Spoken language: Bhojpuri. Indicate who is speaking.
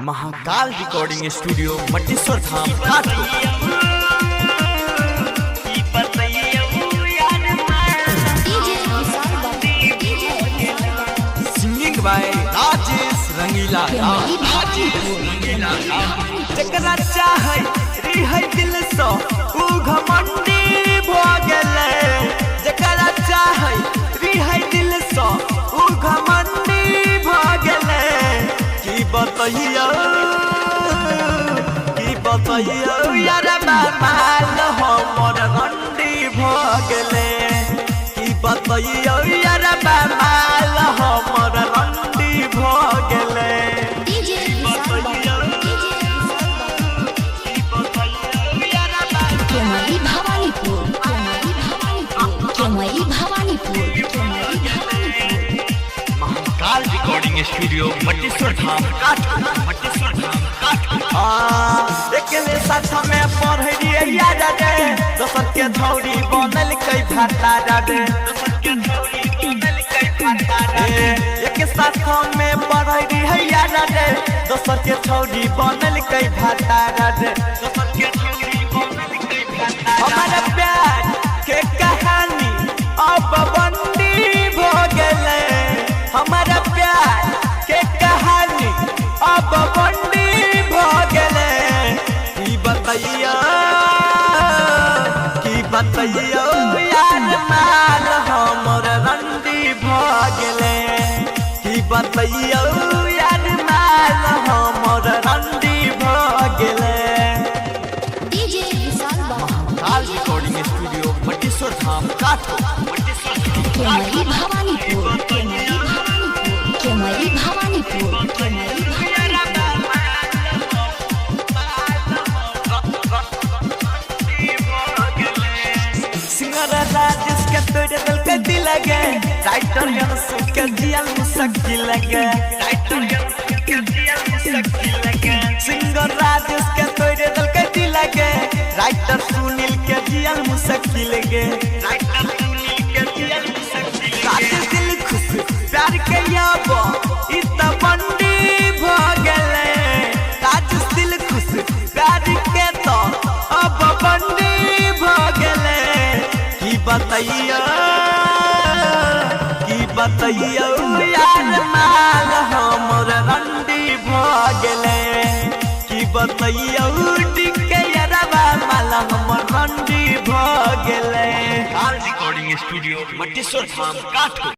Speaker 1: Mahakal recording studio Mateshwar Dham Kathgodam. Singing by Rajesh Rangila. जकरा चाहे रिहै दिल सो उ घमंडी भ गेलै। जकरा चाहे रिहै दिल सो उ घमंडी भ गेलै। की बतैयो यार माल हमर रंडी भ गेलै। की बतैयो यार माल हमर रंडी भ गेलै। Mahakal recording studio Mateshwar Dham Kathgodam. एकले साथ में पढ़िए याद रे दोसर के धौरी बनल कई भाता रे। एक साथ में पढ़िए याद रे दोसर के धौरी बनल कई भाता रे। हमारा प्यार के कहानी अब बंदी भ गेलै। हमारा प्यार के कहानी अब बंदी भ गेलै। की बतैयो यार माल हमर रंडी भ गेलै। की बतैयो यार माल हमर रंडी भ गेलै। Mahakal recording studio Mateshwar Dham Kathgodam. Singer Rajesh के तोड़ दिल के दिल गे। राइटर यंसु के जियल मुश्किल गे। सिंगर राजेश के तोड़ दिल के दिल गे। राइटर सुनील के जियल मुश्किल गे। दिल खुश प्यार के याब इत बंडी भ गेलै। राजेश दिल खुश प्यार के तो अब बंडी भ गेलै। की बतैयो यार माल हमर रंडी भ गेलै। की बतैयो डिके यारवा माल हमर रंडी भ गेलै। Recording studio Mateshwar Dham Kathgodam.